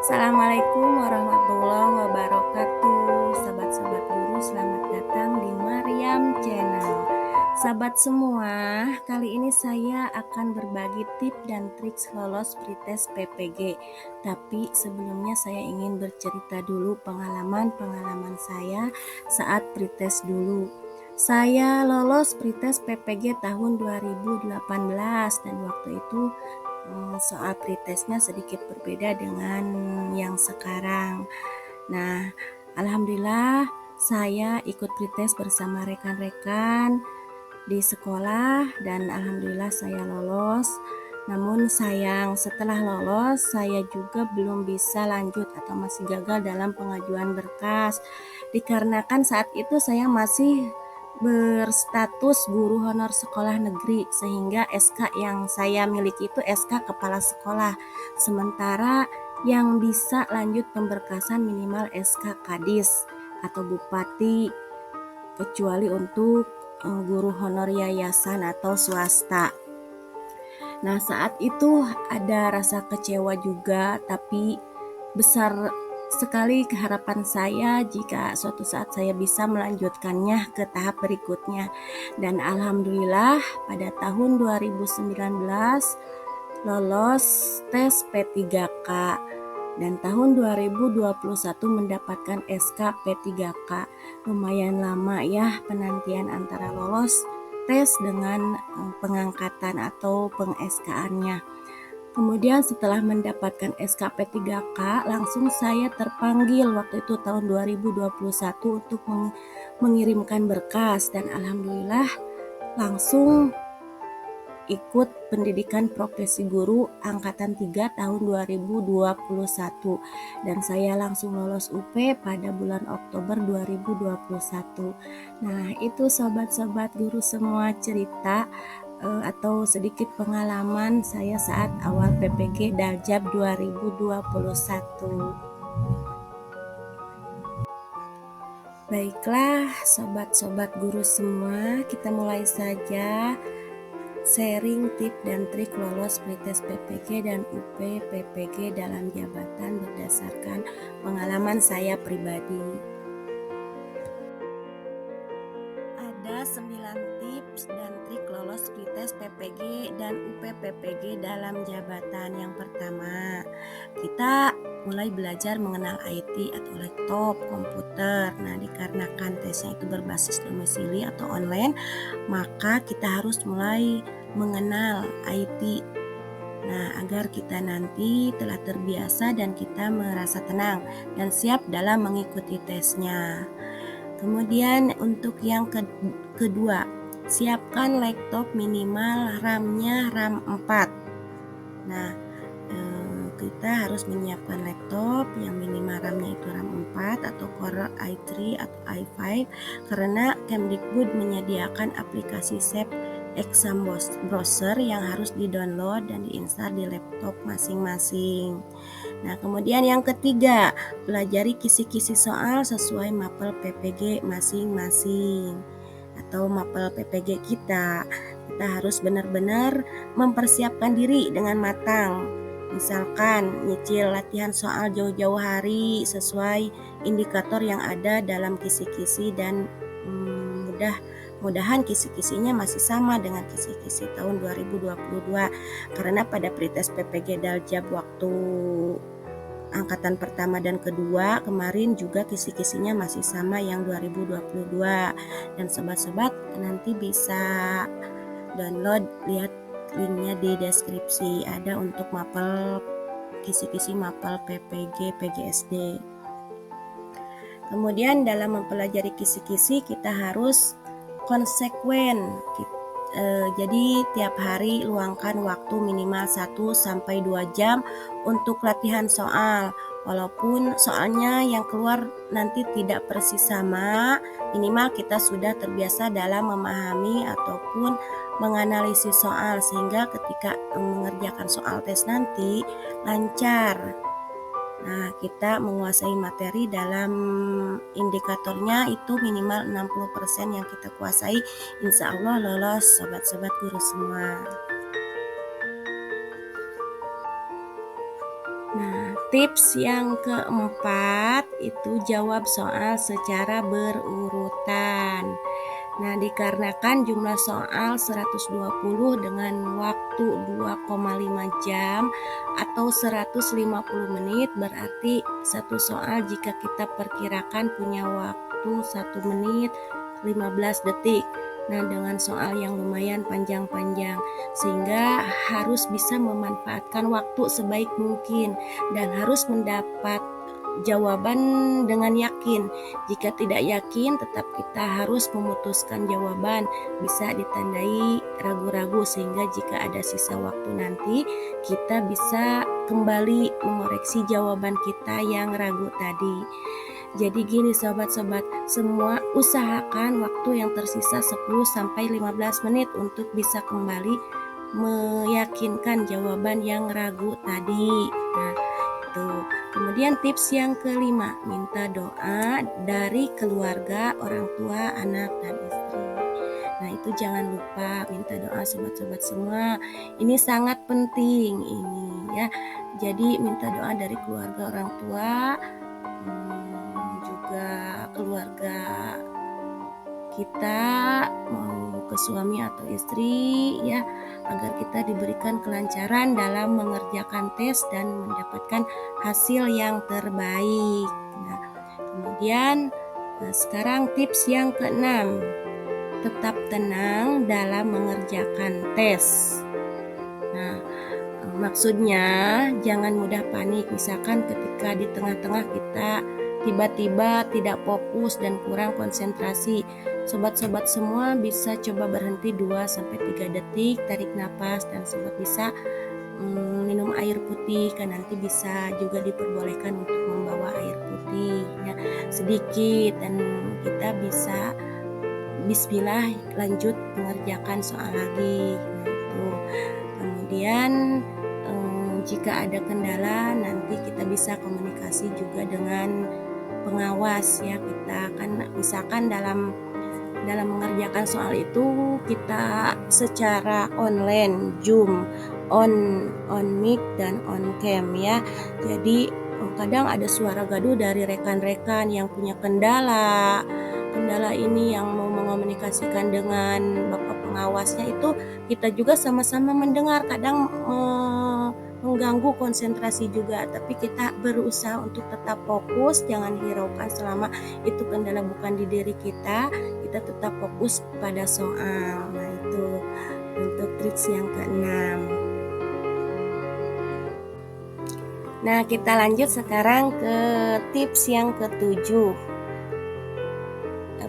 Assalamualaikum warahmatullahi wabarakatuh. Sahabat-sahabat guru, selamat datang di Mariam Channel. Sahabat semua, kali ini saya akan berbagi tips dan trik lolos pretest PPG. Tapi sebelumnya saya ingin bercerita dulu pengalaman saya saat pretest dulu. Saya lolos pretest PPG tahun 2018 dan waktu itu soal pretestnya sedikit berbeda dengan yang sekarang. Nah, alhamdulillah saya ikut pretest bersama rekan-rekan di sekolah dan alhamdulillah saya lolos. Namun sayang, setelah lolos saya juga belum bisa lanjut atau masih gagal dalam pengajuan berkas, dikarenakan saat itu saya masih berstatus guru honor sekolah negeri, sehingga SK yang saya miliki itu SK kepala sekolah, sementara yang bisa lanjut pemberkasan minimal SK Kadis atau Bupati, kecuali untuk guru honor yayasan atau swasta. Nah, saat itu ada rasa kecewa juga, tapi besar sekali keharapan saya jika suatu saat saya bisa melanjutkannya ke tahap berikutnya. Dan alhamdulillah pada tahun 2019 lolos tes P3K dan tahun 2021 mendapatkan SK P3K. Lumayan lama ya penantian antara lolos tes dengan pengangkatan atau peng-SK-annya. Kemudian setelah mendapatkan SKP 3K, langsung saya terpanggil waktu itu tahun 2021 untuk mengirimkan berkas dan alhamdulillah langsung ikut pendidikan profesi guru angkatan 3 tahun 2021 dan saya langsung lolos UP pada bulan Oktober 2021. Nah, itu sobat-sobat guru semua cerita atau sedikit pengalaman saya saat awal PPG Daljab 2021. Baiklah sobat-sobat guru semua, kita mulai saja sharing tips dan trik lolos pretest PPG dan UP PPG dalam jabatan berdasarkan pengalaman saya pribadi. Ada 9 tips dan trik lolos pretest PPG dan UP PPG dalam jabatan. Yang pertama, kita mulai belajar mengenal IT atau laptop, komputer. Nah, dikarenakan tesnya itu berbasis domisili atau online, maka kita harus mulai mengenal IT. Nah, agar kita nanti telah terbiasa dan kita merasa tenang dan siap dalam mengikuti tesnya. Kemudian untuk yang kedua, siapkan laptop minimal RAM-nya RAM 4. Nah, kita harus menyiapkan laptop yang minimal RAM-nya itu RAM 4 atau Core i3 atau i5 karena Kemdikbud menyediakan aplikasi SAP Exam Browser yang harus di-download dan diinstal di laptop masing-masing. Nah, kemudian yang ketiga, pelajari kisi-kisi soal sesuai mapel PPG masing-masing atau mapel PPG kita. Kita harus benar-benar mempersiapkan diri dengan matang. Misalkan nyicil latihan soal jauh-jauh hari sesuai indikator yang ada dalam kisi-kisi dan mudah-mudahan kisi-kisinya masih sama dengan kisi-kisi tahun 2022 karena pada pretest PPG Daljab waktu angkatan pertama dan kedua kemarin juga kisi-kisinya masih sama yang 2022 dan sobat-sobat nanti bisa download, lihat linknya di deskripsi, ada untuk mapel kisi-kisi mapel PPG PGSD. Kemudian dalam mempelajari kisi-kisi kita harus konsekuen. Jadi tiap hari luangkan waktu minimal 1-2 jam untuk latihan soal. Walaupun soalnya yang keluar nanti tidak persis sama, minimal kita sudah terbiasa dalam memahami ataupun menganalisis soal sehingga ketika mengerjakan soal tes nanti lancar. Nah, kita menguasai materi dalam indikatornya itu minimal 60% yang kita kuasai, insya Allah lolos sobat-sobat guru semua. Nah, tips yang keempat itu jawab soal secara berurutan. Nah, dikarenakan jumlah soal 120 dengan waktu 2,5 jam atau 150 menit, berarti satu soal jika kita perkirakan punya waktu 1 menit 15 detik. Nah, dengan soal yang lumayan panjang-panjang, sehingga harus bisa memanfaatkan waktu sebaik mungkin dan harus mendapat jawaban dengan yakin. Jika tidak yakin, tetap kita harus memutuskan jawaban, bisa ditandai ragu-ragu, sehingga jika ada sisa waktu nanti kita bisa kembali mengoreksi jawaban kita yang ragu tadi. Jadi gini sobat-sobat, semua usahakan waktu yang tersisa 10-15 menit untuk bisa kembali meyakinkan jawaban yang ragu tadi. Nah, itu. Kemudian tips yang kelima, minta doa dari keluarga, orang tua, anak, dan istri. Nah, itu jangan lupa minta doa sobat-sobat semua. Ini sangat penting ini ya. Jadi minta doa dari keluarga, orang tua, juga keluarga kita, mau ke suami atau istri ya, agar kita diberikan kelancaran dalam mengerjakan tes dan mendapatkan hasil yang terbaik. Nah, kemudian sekarang tips yang keenam, tetap tenang dalam mengerjakan tes. Nah, maksudnya jangan mudah panik. Misalkan ketika di tengah-tengah kita tiba-tiba tidak fokus dan kurang konsentrasi, sobat-sobat semua bisa coba berhenti 2-3 detik, tarik nafas, dan sobat bisa minum air putih, kan nanti bisa juga diperbolehkan untuk membawa air putih ya, sedikit, dan kita bisa bismillah lanjut mengerjakan soal lagi. Nah, itu. Kemudian jika ada kendala, nanti kita bisa komunikasi juga dengan pengawas ya. Kita kan misalkan dalam mengerjakan soal itu kita secara online, Zoom, on mic dan on cam ya. Jadi kadang ada suara gaduh dari rekan-rekan yang punya kendala ini, yang mau mengomunikasikan dengan Bapak pengawasnya, itu kita juga sama-sama mendengar, kadang mengganggu konsentrasi juga, tapi kita berusaha untuk tetap fokus, jangan hiraukan selama itu kendala bukan di diri kita tetap fokus pada soal. Nah, itu untuk tips yang keenam. Nah, kita lanjut sekarang ke tips yang ketujuh.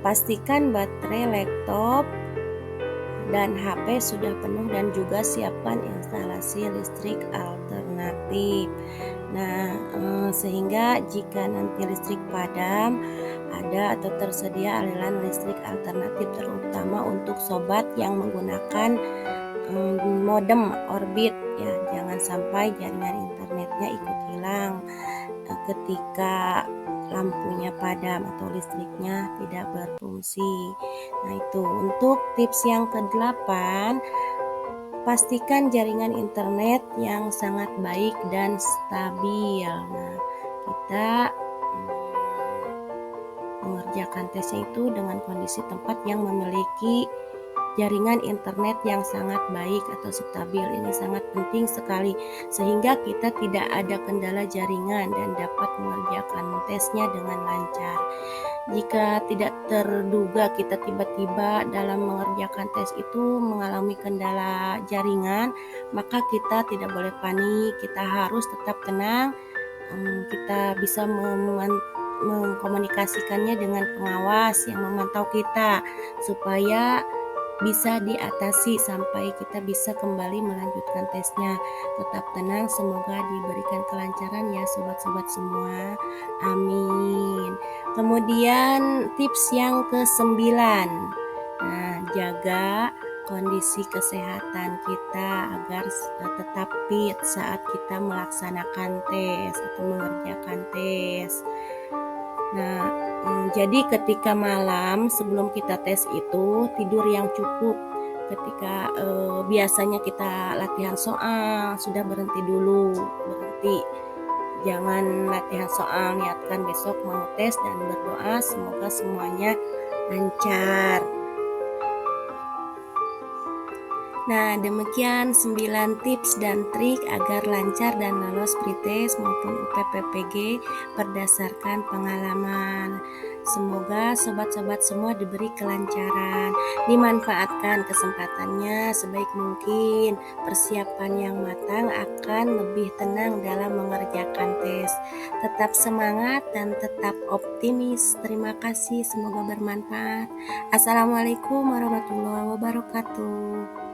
Pastikan baterai laptop dan HP sudah penuh dan juga siapkan instalasi listrik alternatif. Nah, sehingga jika nanti listrik padam, ada atau tersedia aliran listrik alternatif, terutama untuk sobat yang menggunakan modem Orbit ya. Jangan sampai jaringan internetnya ikut hilang ketika lampunya padam atau listriknya tidak berfungsi. Nah, itu untuk tips yang ke-8, pastikan jaringan internet yang sangat baik dan stabil. Nah, kita mengerjakan tesnya itu dengan kondisi tempat yang memiliki jaringan internet yang sangat baik atau stabil. Ini sangat penting sekali sehingga kita tidak ada kendala jaringan dan dapat mengerjakan tesnya dengan lancar. Jika tidak terduga kita tiba-tiba dalam mengerjakan tes itu mengalami kendala jaringan, maka kita tidak boleh panik, kita harus tetap tenang. Kita bisa mengkomunikasikannya dengan pengawas yang memantau kita supaya bisa diatasi sampai kita bisa kembali melanjutkan tesnya. Tetap tenang, semoga diberikan kelancaran ya sobat-sobat semua. Amin. Kemudian tips yang ke-9. Nah, jaga kondisi kesehatan kita agar tetap fit saat kita melaksanakan tes atau mengerjakan tes. Nah, jadi ketika malam sebelum kita tes itu tidur yang cukup. Ketika biasanya kita latihan soal sudah berhenti dulu, berhenti Jangan latihan soal, niatkan besok mau tes dan berdoa semoga semuanya lancar. Nah, demikian 9 tips dan trik agar lancar dan lolos pretest maupun UPPPG berdasarkan pengalaman. Semoga sobat-sobat semua diberi kelancaran, dimanfaatkan kesempatannya sebaik mungkin. Persiapan yang matang akan lebih tenang dalam mengerjakan tes. Tetap semangat dan tetap optimis. Terima kasih, semoga bermanfaat. Assalamualaikum warahmatullahi wabarakatuh.